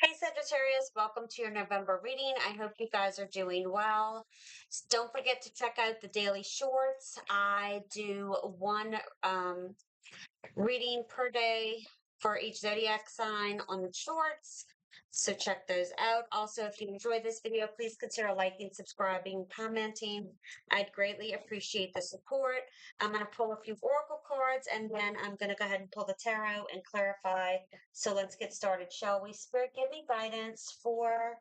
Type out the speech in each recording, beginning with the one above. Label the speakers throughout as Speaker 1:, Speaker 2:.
Speaker 1: Hey Sagittarius, welcome to your November reading. I hope you guys are doing well. Don't forget to check out the daily shorts. I do one reading per day for each zodiac sign on the shorts. So check those out. Also, if you enjoyed this video, please consider liking, subscribing, commenting. I'd greatly appreciate the support. I'm going to pull a few oracle cards and then I'm going to go ahead and pull the tarot and clarify. So let's get started, shall we? Spirit, give me guidance for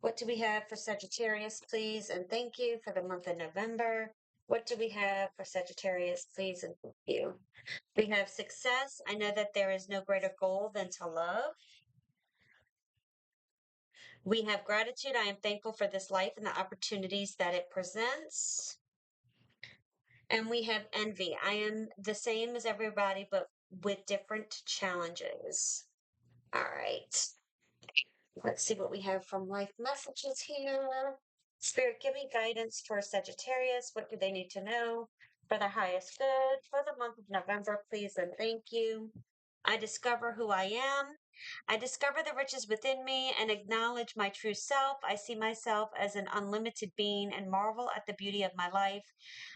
Speaker 1: what do we have for Sagittarius, please? And thank you for the month of November. What do we have for Sagittarius, please? And thank you. We have success. I know that there is no greater goal than to love. We have gratitude. I am thankful for this life and the opportunities that it presents. And we have envy. I am the same as everybody, but with different challenges. All right. Let's see what we have from life messages here. Spirit, give me guidance for Sagittarius. What do they need to know for the highest good for the month of November, please and thank you. I discover who I am. I discover the riches within me and acknowledge my true self. I see myself as an unlimited being and marvel at the beauty of my life.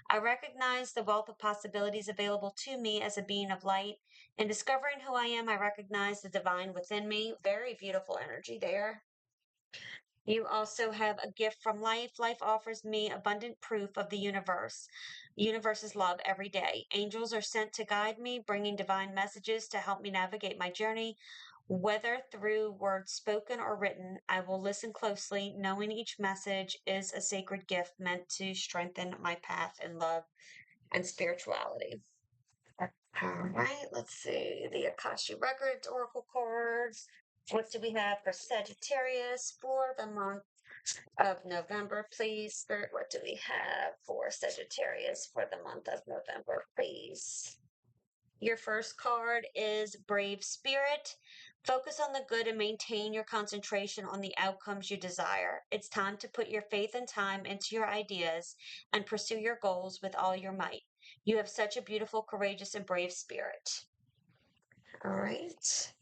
Speaker 1: I recognize the wealth of possibilities available to me as a being of light. In discovering who I am, I recognize the divine within me. Very beautiful energy there. You also have a gift from life. Life offers me abundant proof of the universe. Universe's love every day. Angels are sent to guide me, bringing divine messages to help me navigate my journey. Whether through words spoken or written, I will listen closely, knowing each message is a sacred gift meant to strengthen my path in love and spirituality. All right, let's see the Akashi Records Oracle cards. What do we have for Sagittarius for the month of November, please? Spirit, what do we have for Sagittarius for the month of November, please? Your first card is Brave Spirit. Focus on the good and maintain your concentration on the outcomes you desire. It's time to put your faith and time into your ideas and pursue your goals with all your might. You have such a beautiful, courageous, and brave spirit. All right.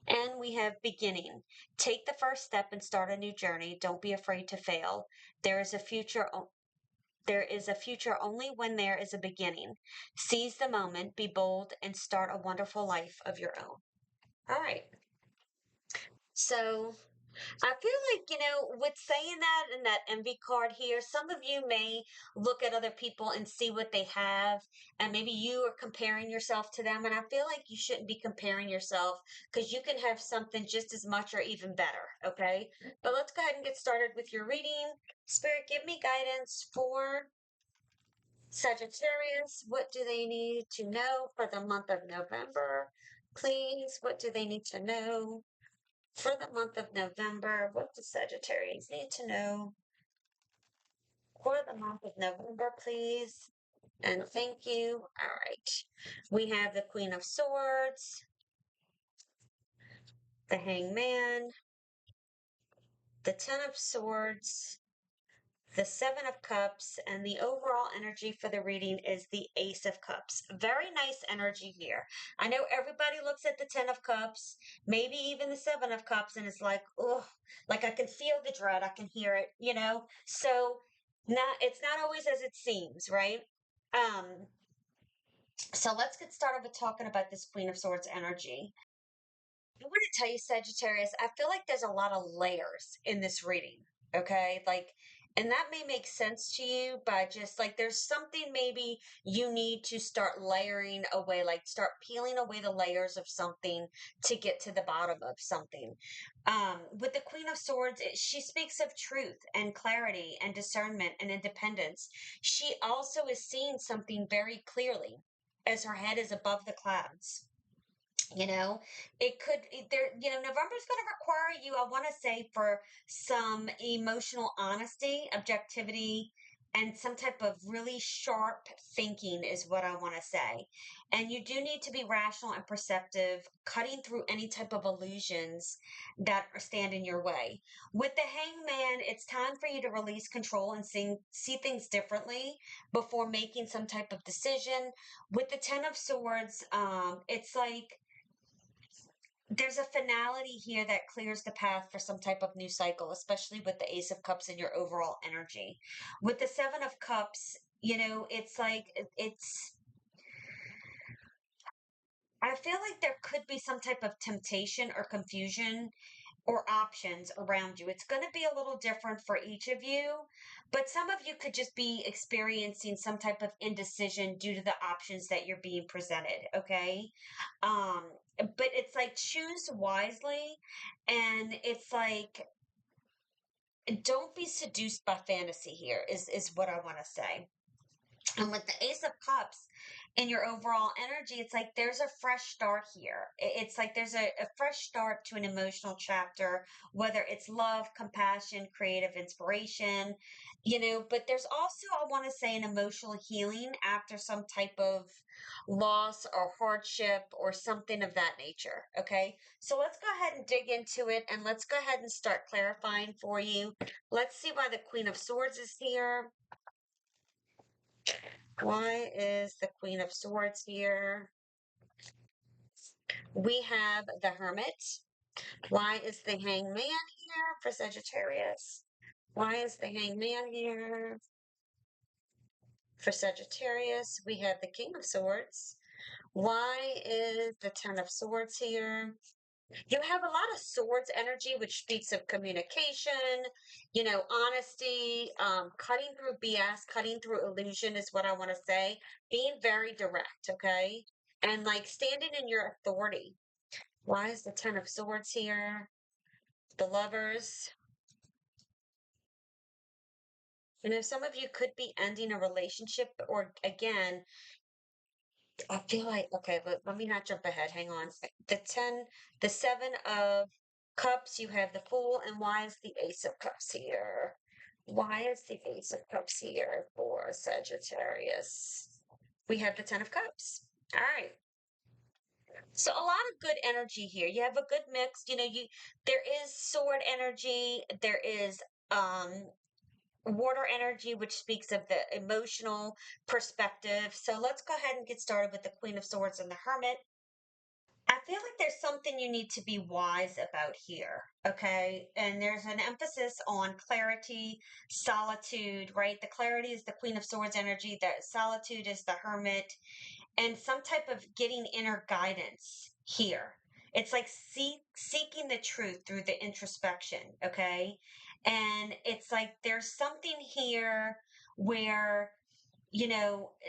Speaker 1: And we have beginning. Take the first step and start a new journey. Don't be afraid to fail. There is a future. There is a future only when there is a beginning. Seize the moment, be bold, and start a wonderful life of your own. All right. So I feel like, with saying that and that envy card here, some of you may look at other people and see what they have, and maybe you are comparing yourself to them. And I feel like you shouldn't be comparing yourself because you can have something just as much or even better. Okay. But let's go ahead and get started with your reading. Spirit, give me guidance for Sagittarius. What do they need to know for the month of November? Please, what do they need to know? For the month of November, what does Sagittarius need to know for the month of November, please? And thank you. All right. We have the Queen of Swords, the Hangman, the Ten of Swords, the Seven of Cups, and the overall energy for the reading is the Ace of Cups. Very nice energy here. I know everybody looks at the Ten of Cups, maybe even the Seven of Cups, and it's like, oh, like I can feel the dread, I can hear it. So it's not always as it seems, right? Um, so let's get started with talking about this Queen of Swords energy. I want to tell you, Sagittarius, I feel like there's a lot of layers in this reading. Okay. And that may make sense to you, but just like there's something maybe you need to start layering away, like start peeling away the layers of something to get to the bottom of something. With the Queen of Swords, she speaks of truth and clarity and discernment and independence. She also is seeing something very clearly as her head is above the clouds. It could there November's going to require you, I want to say, for some emotional honesty, objectivity, and some type of really sharp thinking is what I want to say. And you do need to be rational and perceptive, cutting through any type of illusions that stand in your way. With the Hangman, it's time for you to release control and see things differently before making some type of decision. With the Ten of Swords, it's like There's a finality here that clears the path for some type of new cycle, especially with the Ace of Cups and your overall energy. With the Seven of Cups, it's like I feel like there could be some type of temptation or confusion or options around you. It's going to be a little different for each of you, but some of you could just be experiencing some type of indecision due to the options that you're being presented, okay? Um but it's like choose wisely, and it's like don't be seduced by fantasy here is what I want to say. And with the Ace of Cups in your overall energy, it's like there's a fresh start here. It's like there's a fresh start to an emotional chapter, whether it's love, compassion, creative inspiration, but there's also, I want to say, an emotional healing after some type of loss or hardship or something of that nature. Okay. So let's go ahead and dig into it, and let's go ahead and start clarifying for you. Let's see why the Queen of Swords is here. Why is the Queen of Swords here? We have the Hermit. Why is the Hangman here for Sagittarius? Why is the Hangman here for Sagittarius? We have the King of Swords. Why is the Ten of Swords here? You have a lot of swords energy, which speaks of communication, honesty, cutting through BS, cutting through illusion is what I want to say. Being very direct, okay? And like standing in your authority. Why is the Ten of Swords here? The Lovers. Some of you could be ending a relationship, or again, I feel like, okay, let me not jump ahead. Hang on. The Seven of Cups, you have the Fool, and why is the Ace of Cups here? Why is the Ace of Cups here for Sagittarius? We have the Ten of Cups. All right. So a lot of good energy here. You have a good mix. There is sword energy. There is water energy, which speaks of the emotional perspective. So let's go ahead and get started with the Queen of Swords and the Hermit. I feel like there's something you need to be wise about here, okay? And there's an emphasis on clarity, solitude, right? The clarity is the Queen of Swords energy, the solitude is the Hermit, and some type of getting inner guidance here. It's like seeking the truth through the introspection, okay? And it's like there's something here where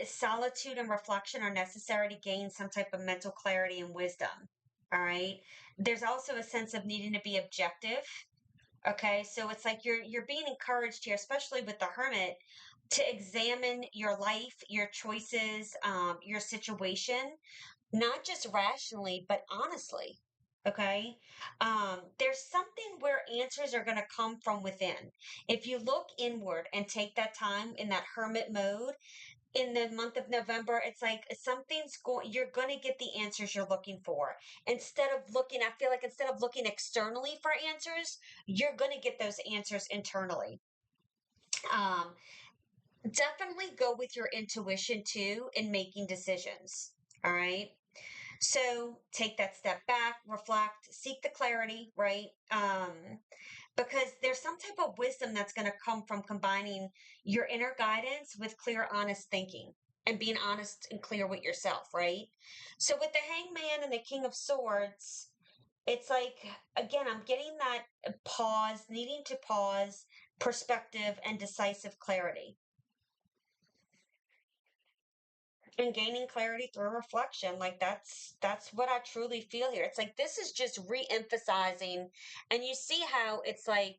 Speaker 1: solitude and reflection are necessary to gain some type of mental clarity and wisdom. All right. There's also a sense of needing to be objective. Okay. So it's like you're being encouraged here, especially with the Hermit, to examine your life, your choices, your situation, not just rationally, but honestly. Okay. There's something where answers are going to come from within. If you look inward and take that time in that hermit mode, in the month of November, it's like you're going to get the answers you're looking for. I feel like instead of looking externally for answers, you're going to get those answers internally. Um, Definitely go with your intuition too in making decisions. All right. So take that step back, reflect, seek the clarity, right? Because there's some type of wisdom that's going to come from combining your inner guidance with clear, honest thinking and being honest and clear with yourself, right? So with the Hangman and the King of Swords, it's like, again, I'm getting that pause, needing to pause, perspective, and decisive clarity. And gaining clarity through reflection, like that's what I truly feel here. It's like this is just re-emphasizing, and you see how it's like,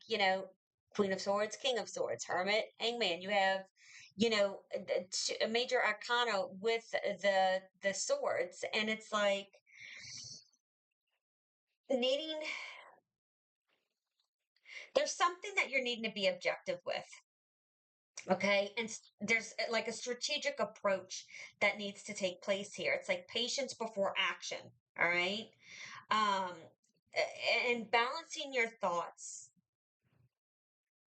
Speaker 1: Queen of Swords, King of Swords, Hermit, Hangman. You have a major arcana with the swords, and it's like needing there's something that you're needing to be objective with. Okay. And there's like a strategic approach that needs to take place here. It's like patience before action. All right. Um, and balancing your thoughts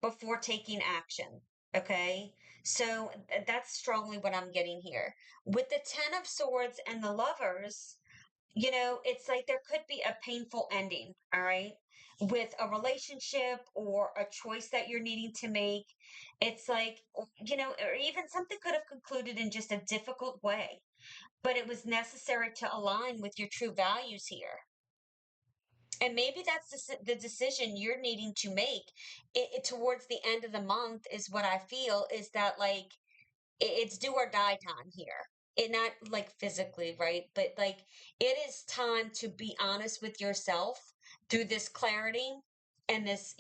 Speaker 1: before taking action. Okay. So that's strongly what I'm getting here. With the Ten of Swords and the Lovers, It's like there could be a painful ending, all right, with a relationship or a choice that you're needing to make. It's like, or even something could have concluded in just a difficult way, but it was necessary to align with your true values here. And maybe that's the decision you're needing to make towards the end of the month, is what I feel is that, like, it's do or die time here. It not like physically, right? But like it is time to be honest with yourself through this clarity and this,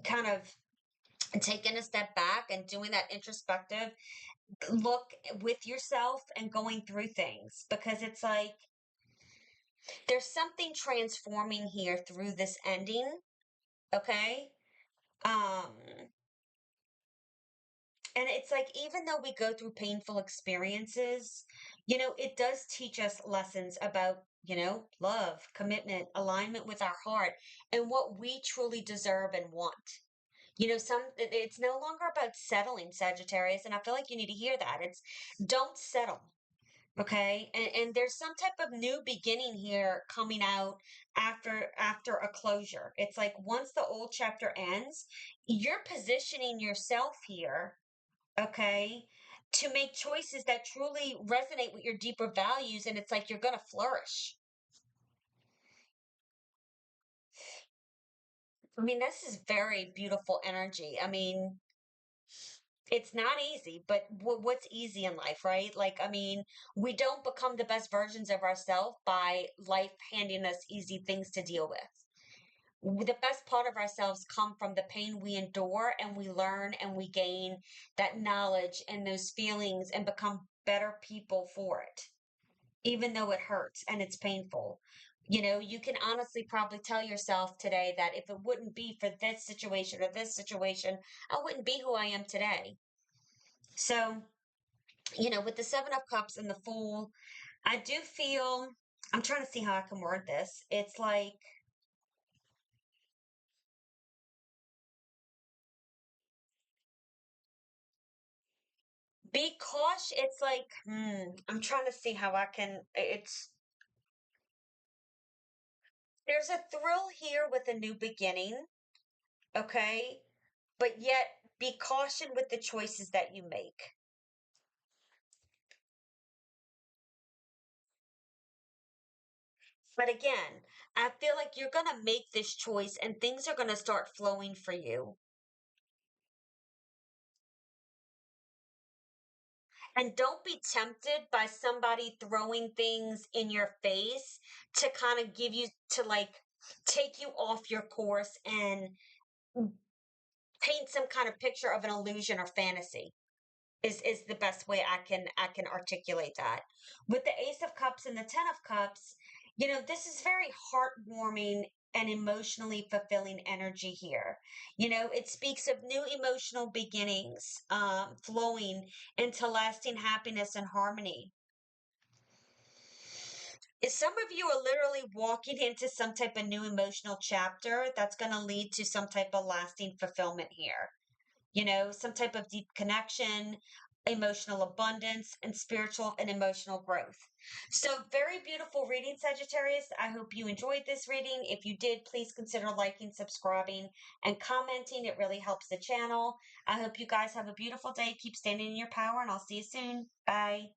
Speaker 1: kind of taking a step back and doing that introspective look with yourself and going through things, because it's like there's something transforming here through this ending, okay? Um And it's like, even though we go through painful experiences, it does teach us lessons about, love, commitment, alignment with our heart, and what we truly deserve and want. It's no longer about settling, Sagittarius, and I feel like you need to hear that. It's don't settle. Okay. And there's some type of new beginning here coming out after a closure. It's like once the old chapter ends, you're positioning yourself here, okay, to make choices that truly resonate with your deeper values, and it's like you're going to flourish. I mean, this is very beautiful energy. I mean, it's not easy, but what's easy in life, right? Like, I mean, we don't become the best versions of ourselves by life handing us easy things to deal with. The best part of ourselves come from the pain we endure, and we learn and we gain that knowledge and those feelings and become better people for it, even though it hurts and it's painful. You can honestly probably tell yourself today that if it wouldn't be for this situation or this situation, I wouldn't be who I am today. So, with the Seven of Cups and the Fool, I do feel, I'm trying to see how I can word this. It's like, be cautious. It's like, I'm trying to see how I can, there's a thrill here with a new beginning, okay? But yet be caution with the choices that you make. But again, I feel like you're going to make this choice and things are going to start flowing for you. And don't be tempted by somebody throwing things in your face to kind of give you, to like take you off your course and paint some kind of picture of an illusion or fantasy. Is the best way I can articulate that. With the Ace of Cups and the Ten of Cups, this is very heartwarming and emotionally fulfilling energy here. It speaks of new emotional beginnings, flowing into lasting happiness and harmony. Is some of you are literally walking into some type of new emotional chapter that's going to lead to some type of lasting fulfillment here. Some type of deep connection, emotional abundance, and spiritual and emotional growth. So, very beautiful reading, Sagittarius. I hope you enjoyed this reading. If you did, please consider liking, subscribing, and commenting. It really helps the channel. I hope you guys have a beautiful day. Keep standing in your power, and I'll see you soon. Bye.